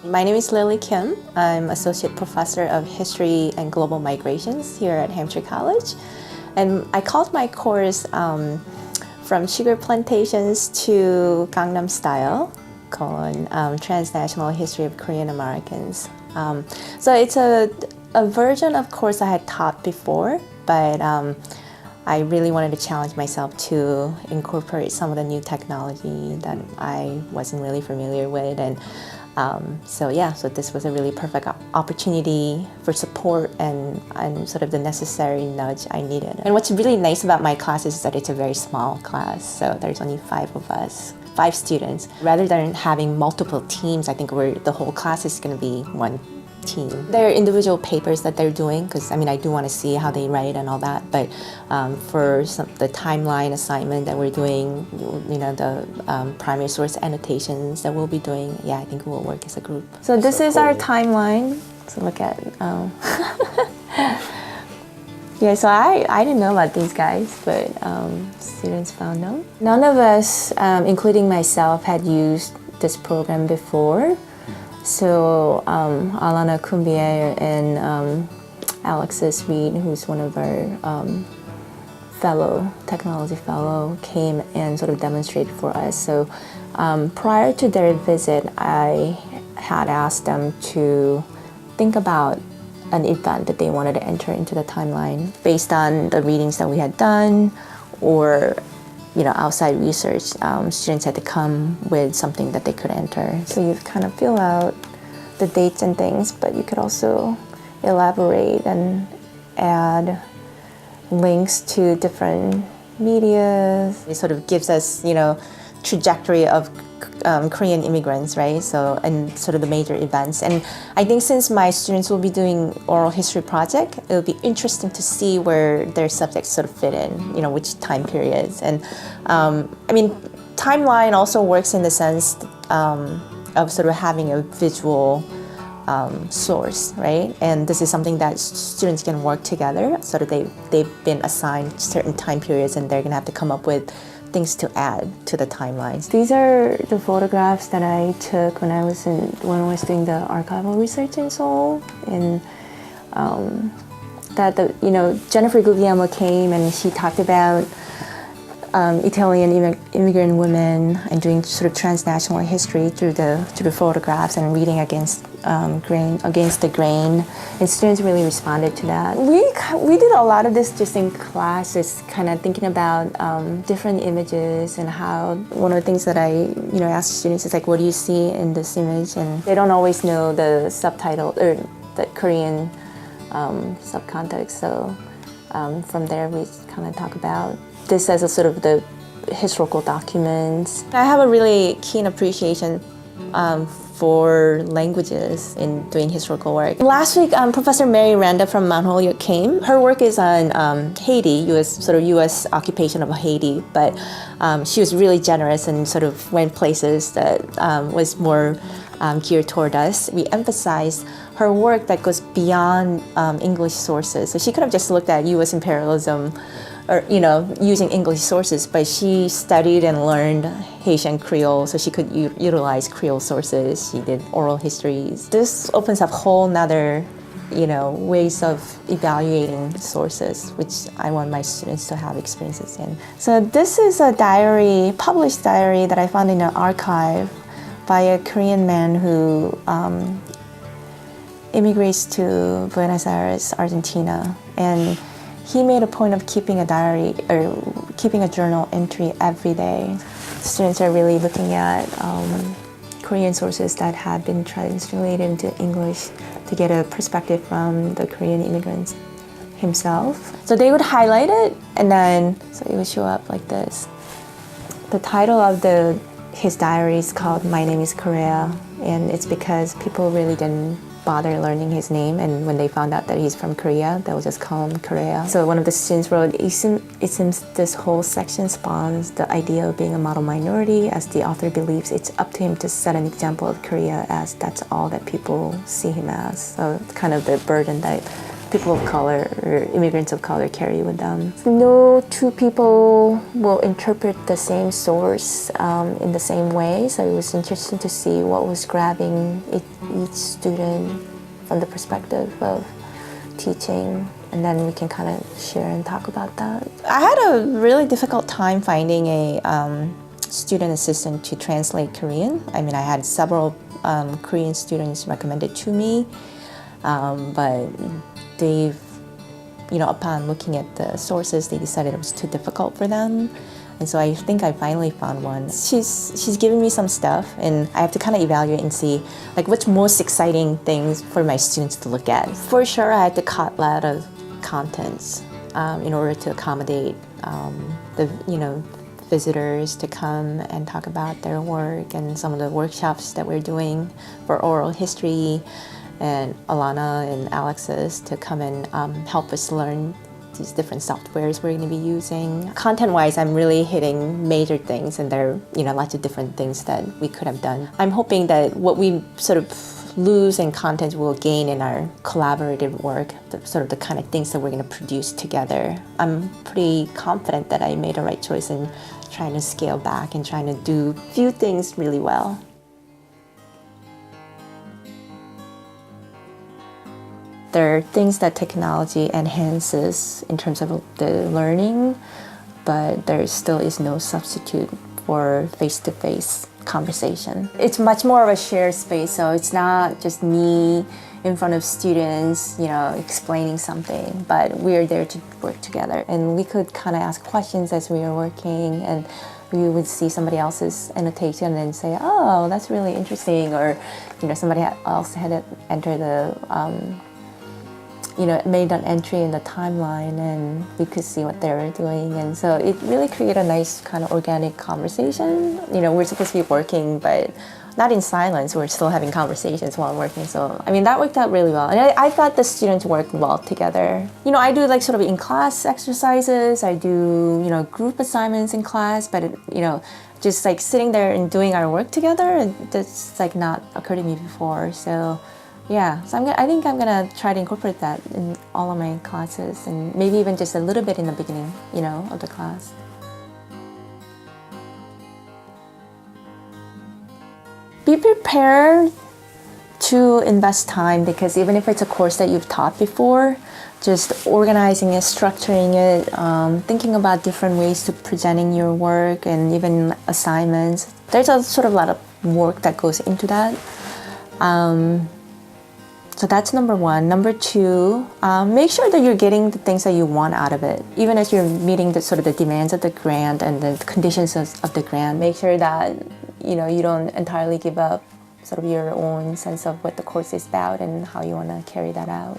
My name is Lili Kim. I'm Associate Professor of History and Global Migrations here at Hampshire College. And I called my course From Sugar Plantations to Gangnam Style, Transnational History of Korean Americans. So it's a version of course I had taught before, but I really wanted to challenge myself to incorporate some of the new technology that I wasn't really familiar with. And so this was a really perfect opportunity for support and sort of the necessary nudge I needed. And what's really nice about my class is that it's a very small class, so there's only 5 of us, 5 students. Rather than having multiple teams, I think the whole class is going to be one team. There are individual papers that they're doing, because I do want to see how they write and all that, but for the timeline assignment that we're doing, the primary source annotations that we'll be doing, I think we'll work as a group. So this is our timeline. So look at, so I didn't know about these guys, but students found them. None of us, including myself, had used this program before. So Alana Kumbier and Alexis Reed, who's one of our technology fellow, came and sort of demonstrated for us. So prior to their visit, I had asked them to think about an event that they wanted to enter into the timeline based on the readings that we had done, or outside research. Students had to come with something that they could enter. So you kind of fill out the dates and things, but you could also elaborate and add links to different media. It sort of gives us, trajectory of Korean immigrants, right? So, and sort of the major events. And I think since my students will be doing oral history project, it'll be interesting to see where their subjects sort of fit in, which time periods. And timeline also works in the sense of sort of having a visual source, right? And this is something that students can work together. Sort of they've been assigned certain time periods, and they're gonna have to come up with things to add to the timelines. These are the photographs that I took when I was doing the archival research in Seoul, and Jennifer Guglielmo came and she talked about Italian immigrant women and doing sort of transnational history through the photographs and reading against the grain, and students really responded to that. We did a lot of this just in classes, kind of thinking about different images and how one of the things that I ask students is like, what do you see in this image? And they don't always know the subtitle or the Korean subcontext. So from there we kind of talk about this as a sort of the historical documents. I have a really keen appreciation for languages in doing historical work. Last week, Professor Mary Randa from Mount Holyoke came. Her work is on Haiti, U.S. occupation of Haiti, but she was really generous and sort of went places that was more geared toward us. We emphasized her work that goes beyond English sources. So she could have just looked at U.S. imperialism or using English sources, but she studied and learned Haitian Creole, so she could utilize Creole sources. She did oral histories. This opens up whole nother, ways of evaluating sources, which I want my students to have experiences in. So this is a diary, published diary that I found in an archive by a Korean man who immigrates to Buenos Aires, Argentina, and he made a point of keeping a diary or keeping a journal entry every day. Students are really looking at Korean sources that have been translated into English to get a perspective from the Korean immigrants himself. So they would highlight it, and then so it would show up like this. The title of his diary is called "My Name is Korea," and it's because people really didn't bother learning his name, and when they found out that he's from Korea, they would just call him Korea. So one of the students wrote, it seems this whole section spawns the idea of being a model minority, as the author believes it's up to him to set an example of Korea, as that's all that people see him as. So it's kind of the burden that people of color or immigrants of color carry with them. No two people will interpret the same source in the same way, so it was interesting to see what was grabbing each student from the perspective of teaching, and then we can kind of share and talk about that. I had a really difficult time finding a student assistant to translate Korean. I mean, I had several Korean students recommended to me, but they've, upon looking at the sources, they decided it was too difficult for them. And so I think I finally found one. She's giving me some stuff, and I have to kind of evaluate and see like what's most exciting things for my students to look at. For sure, I had to cut a lot of contents in order to accommodate the visitors to come and talk about their work, and some of the workshops that we're doing for oral history, and Alana and Alexis to come and help us learn these different softwares we're going to be using. Content-wise, I'm really hitting major things, and there are lots of different things that we could have done. I'm hoping that what we sort of lose in content will gain in our collaborative work, the kind of things that we're going to produce together. I'm pretty confident that I made the right choice in trying to scale back and trying to do a few things really well. There are things that technology enhances in terms of the learning, but there still is no substitute for face-to-face conversation. It's much more of a shared space, so it's not just me in front of students, explaining something, but we're there to work together. And we could kind of ask questions as we were working, and we would see somebody else's annotation and say, oh, that's really interesting, or somebody else had to enter the made an entry in the timeline, and we could see what they were doing. And so it really created a nice kind of organic conversation. We're supposed to be working, but not in silence. We're still having conversations while working. So, that worked out really well. And I thought the students worked well together. I do like sort of in-class exercises. I do, group assignments in class, but, just like sitting there and doing our work together, that's like not occurred to me before. So, yeah, so I think I'm gonna try to incorporate that in all of my classes, and maybe even just a little bit in the beginning, of the class. Be prepared to invest time, because even if it's a course that you've taught before, just organizing it, structuring it, thinking about different ways to presenting your work, and even assignments. There's a sort of lot of work that goes into that. So that's number one. Number two, make sure that you're getting the things that you want out of it. Even as you're meeting the sort of the demands of the grant and the conditions of the grant, make sure that you don't entirely give up sort of your own sense of what the course is about and how you want to carry that out.